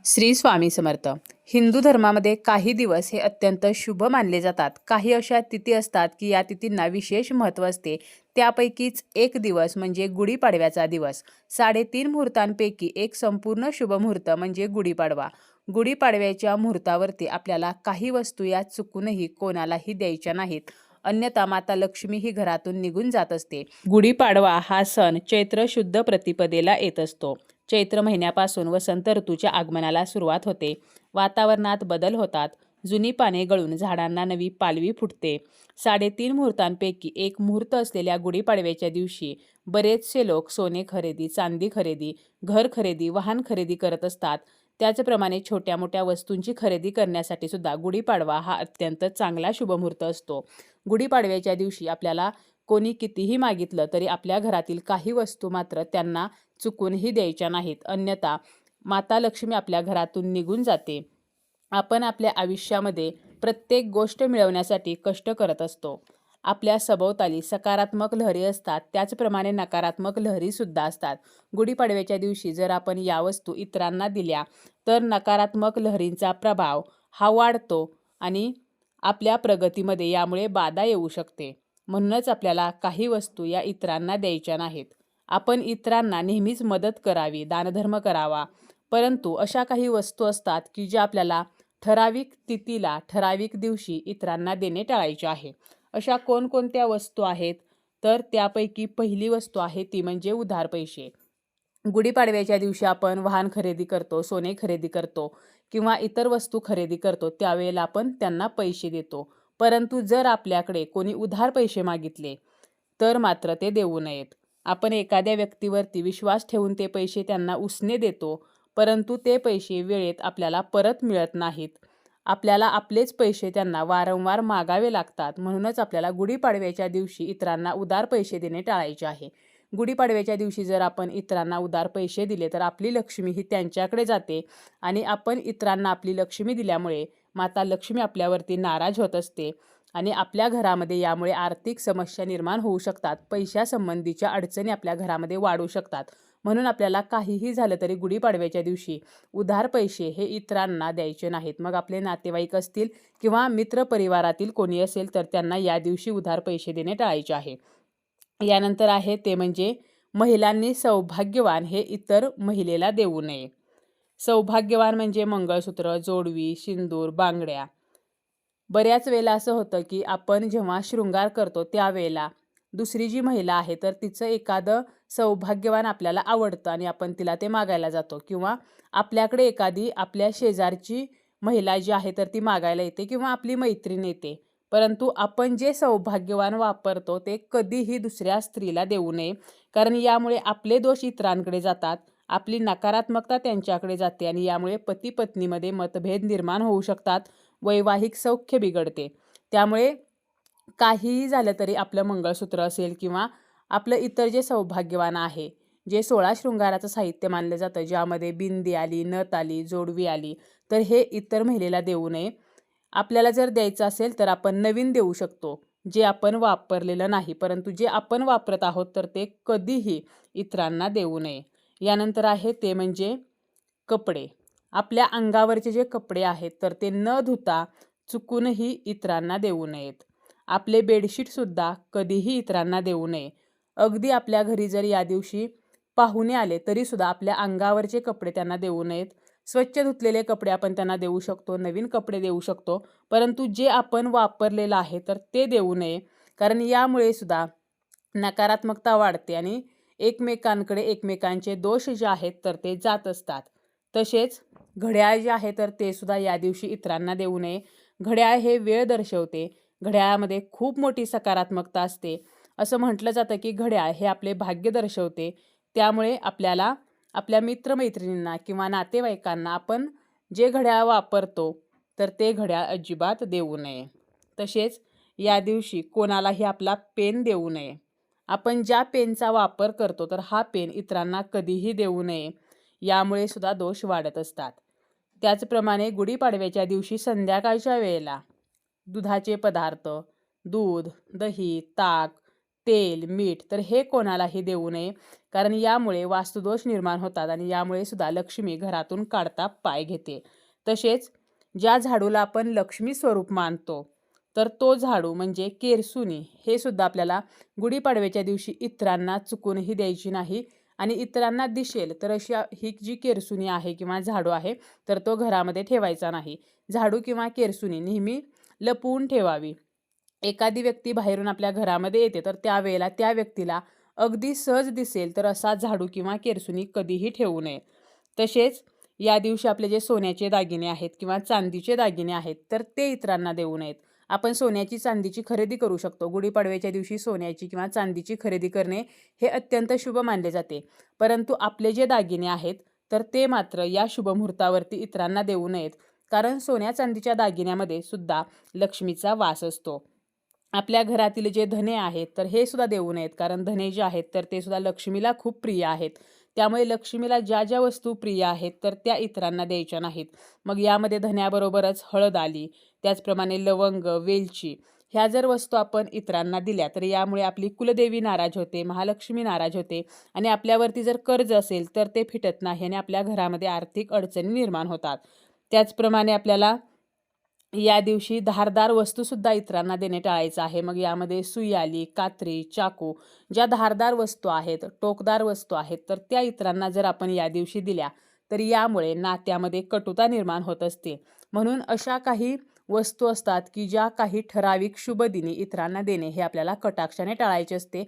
श्री स्वामी समर्थ. हिंदू धर्मामध्ये काही दिवस हे अत्यंत शुभ मानले जातात. काही अशा तिथी असतात की या तिथींना विशेष महत्त्व असते. त्यापैकीच एक दिवस म्हणजे गुढीपाडव्याचा दिवस. 3.5 मुहूर्तांपैकी एक संपूर्ण शुभ मुहूर्त म्हणजे गुढीपाडवा. गुढीपाडव्याच्या मुहूर्तावरती आपल्याला काही वस्तू या चुकूनही कोणालाही द्यायच्या नाहीत, अन्यथा माता लक्ष्मी ही घरातून निघून जात असते. गुढीपाडवा हा सण चैत्र शुद्ध प्रतिपदेला येत असतो. चैत्र महिन्यापासून वसंत ऋतूच्या आगमनाला सुरुवात होते. वातावरणात बदल होतात. जुनी पाने गळून झाडांना नवी पालवी फुटते. 3.5 मुहूर्तांपैकी एक मुहूर्त असलेल्या गुढीपाडव्याच्या दिवशी बरेचसे लोक सोने खरेदी, चांदी खरेदी, घर खरेदी, वाहन खरेदी करत असतात. त्याचप्रमाणे छोट्या मोठ्या वस्तूंची खरेदी करण्यासाठी सुद्धा गुढीपाडवा हा अत्यंत चांगला शुभमुहूर्त असतो. गुढीपाडव्याच्या दिवशी आपल्याला कोणी कितीही मागितलं तरी आपल्या घरातील काही वस्तू मात्र त्यांना चुकूनही द्यायच्या नाहीत, अन्यथा माता लक्ष्मी आपल्या घरातून निघून जाते. आपण आपल्या आयुष्यामध्ये प्रत्येक गोष्ट मिळवण्यासाठी कष्ट करत असतो. आपल्या सभोवताली सकारात्मक लहरी असतात, त्याचप्रमाणे नकारात्मक लहरीसुद्धा असतात. गुढीपाडव्याच्या दिवशी जर आपण या वस्तू इतरांना दिल्या तर नकारात्मक लहरींचा प्रभाव हा वाढतो आणि आपल्या प्रगतीमध्ये यामुळे बाधा येऊ शकते. म्हणूनच आपल्याला काही वस्तू या इतरांना द्यायच्या नाहीत. आपण इतरांना नेहमीच मदत करावी, दानधर्म करावा. परंतु अशा काही वस्तू असतात की ज्या आपल्याला ठराविक तिथीला, ठराविक दिवशी इतरांना देणे टाळायचे आहे. अशा कोणकोणत्या वस्तू आहेत? तर त्यापैकी पहिली वस्तू आहे ती म्हणजे उधार पैसे. गुढीपाडव्याच्या दिवशी आपण वाहन खरेदी करतो, सोने खरेदी करतो किंवा इतर वस्तू खरेदी करतो, त्यावेळेला आपण त्यांना पैसे देतो. परंतु जर आपल्याकडे कोणी उधार पैसे मागितले तर मात्र ते देऊ नयेत. आपण एखाद्या व्यक्तीवरती विश्वास ठेवून ते पैसे त्यांना उसने देतो, परंतु ते पैसे वेळेत आपल्याला परत मिळत नाहीत. आपल्याला आपलेच पैसे त्यांना वारंवार मागावे लागतात. म्हणूनच आपल्याला गुढीपाडव्याच्या दिवशी इतरांना उधार पैसे देणे टाळायचे आहे. गुढीपाडव्याच्या दिवशी जर आपण इतरांना उधार पैसे दिले तर आपली लक्ष्मी ही त्यांच्याकडे जाते आणि आपण इतरांना आपली लक्ष्मी दिल्यामुळे माता लक्ष्मी आपल्यावरती नाराज होत असते आणि आपल्या घरामध्ये यामुळे आर्थिक समस्या निर्माण होऊ शकतात. पैशासंबंधीच्या अडचणी आपल्या घरामध्ये वाढू शकतात. म्हणून आपल्याला काहीही झालं तरी गुढीपाडव्याच्या दिवशी उधार पैसे हे इतरांना द्यायचे नाहीत. मग आपले नातेवाईक असतील किंवा मित्रपरिवारातील कोणी असेल तर त्यांना या दिवशी उधार पैसे देणे टाळायचे आहे. यानंतर आहे ते म्हणजे महिलांनी सौभाग्यवान हे इतर महिलेला देऊ नये. सौभाग्यवान म्हणजे मंगळसूत्र, जोडवी, सिंदूर, बांगड्या. बऱ्याच वेळेला असं होतं की आपण जेव्हा शृंगार करतो त्यावेळेला दुसरी जी महिला आहे तर तिचं एखादं सौभाग्यवान आपल्याला आवडतं आणि आपण तिला ते मागायला जातो, किंवा आपल्याकडे एखादी आपल्या शेजारची महिला जी आहे तर ती मागायला येते किंवा आपली मैत्रीण येते. परंतु आपण जे सौभाग्यवान वापरतो ते कधीही दुसऱ्या स्त्रीला देऊ नये, कारण यामुळे आपले दोष इतरांकडे जातात, आपली नकारात्मकता त्यांच्याकडे जाते आणि यामुळे पती पत्नीमध्ये मतभेद निर्माण होऊ शकतात, वैवाहिक सौख्य बिघडते. त्यामुळे काहीही झालं तरी आपलं मंगळसूत्र असेल किंवा आपलं इतर जे सौभाग्यवान आहे, जे 16 शृंगाराचं साहित्य मानलं जातं, ज्यामध्ये बिंदी आली, नथ आली, जोडवी आली, तर हे इतर महिलेला देऊ नये. आपल्याला जर द्यायचं असेल तर आपण नवीन देऊ शकतो, जे आपण वापरलेलं नाही. परंतु जे आपण वापरत आहोत तर ते कधीही इतरांना देऊ नये. यानंतर आहे ते म्हणजे कपडे. आपल्या अंगावरचे जे कपडे आहेत तर ते न धुता चुकूनही इतरांना देऊ नयेत. आपले बेडशीटसुद्धा कधीही इतरांना देऊ नये. अगदी आपल्या घरी जर या दिवशी पाहुणे आले तरीसुद्धा आपल्या अंगावरचे कपडे त्यांना देऊ नयेत. स्वच्छ धुतलेले कपडे आपण त्यांना देऊ शकतो, नवीन कपडे देऊ शकतो, परंतु जे आपण वापरलेलं आहे तर ते देऊ नये, कारण यामुळे सुद्धा नकारात्मकता वाढते आणि एकमेकांकडे एकमेकांचे दोष जे आहेत तर ते जात असतात. तसेच घड्याळ जे आहे तर ते सुद्धा या दिवशी इतरांना देऊ नये. घड्याळ हे वेळ दर्शवते. घड्याळामध्ये खूप मोठी सकारात्मकता असते. असं म्हटलं जातं की घड्याळ हे आपले भाग्य दर्शवते. त्यामुळे आपल्याला आपल्या मित्रमैत्रिणींना किंवा नातेवाईकांना आपण जे घड्याळ वापरतो तर ते घड्याळ अजिबात देऊ नये. तसेच या दिवशी कोणालाही आपला पेन देऊ नये. आपण ज्या पेनचा वापर करतो तर हा पेन इतरांना कधीही देऊ नये. यामुळे सुद्धा दोष वाढत असतात. त्याचप्रमाणे गुढीपाडव्याच्या दिवशी संध्याकाळच्या वेळेला दुधाचे पदार्थ, दूध, दही, ताक, तेल, मीठ तर हे कोणालाही देऊ नये. कारण यामुळे वास्तुदोष निर्माण होतात आणि यामुळे सुद्धा लक्ष्मी घरातून काढता पाय घेते. तसेच ज्या झाडूला आपण लक्ष्मी स्वरूप मानतो तर तो झाडू म्हणजे केरसुणी हे सुद्धा आपल्याला गुढीपाडव्याच्या दिवशी इतरांना चुकूनही द्यायची नाही. आणि इतरांना दिसेल तर अशी ही जी केरसुणी आहे किंवा झाडू आहे तर तो घरामध्ये ठेवायचा नाही. झाडू किंवा केरसुणी नेहमी लपवून ठेवावी. एखादी व्यक्ती बाहेरून आपल्या घरामध्ये येते तर त्यावेळेला त्या व्यक्तीला अगदी सहज दिसेल तर असा झाडू किंवा केरसुणी कधीही ठेवू नये. तसेच या दिवशी आपले जे सोन्याचे दागिने आहेत किंवा चांदीचे दागिने आहेत तर ते इतरांना देऊ नयेत. आपण सोन्याची चांदीची खरेदी करू शकतो. गुढीपाडव्याच्या दिवशी सोन्याची किंवा चांदीची खरेदी करणे हे अत्यंत शुभ मानले जाते. परंतु आपले जे दागिने आहेत तर ते मात्र या शुभ मुहूर्तावरती इतरांना देऊ नयेत. कारण सोन्या चांदीच्या दागिन्यामध्ये सुद्धा लक्ष्मीचा वास असतो. आपल्या घरातील जे धने आहेत तर हे सुद्धा देऊ नयेत. कारण धने जे आहेत तर ते सुद्धा लक्ष्मीला खूप प्रिय आहेत. त्यामुळे लक्ष्मीला ज्या ज्या वस्तू प्रिय आहेत तर त्या इतरांना द्यायच्या नाहीत. मग यामध्ये धन्याबरोबरच हळद आली, त्याचप्रमाणे लवंग, वेलची ह्या जर वस्तू आपण इतरांना दिल्या तर यामुळे आपली कुलदेवी नाराज होते, महालक्ष्मी नाराज होते आणि आपल्यावरती जर कर्ज असेल तर ते फिटत नाही आणि आपल्या घरामध्ये आर्थिक अडचणी निर्माण होतात. त्याचप्रमाणे आपल्याला या दिवशी धारदार वस्तूसुद्धा इतरांना देणे टाळायचं आहे. मग यामध्ये सुई आली, कात्री, चाकू ज्या धारदार वस्तू आहेत, टोकदार वस्तू आहेत तर त्या इतरांना जर आपण या दिवशी दिल्या तर यामुळे नात्यामध्ये कटुता निर्माण होत असते. म्हणून अशा काही वस्तू असतात की ज्या काही ठराविक शुभ दिनी इतरांना देणे हे आपल्याला कटाक्षाने टाळायचे असते.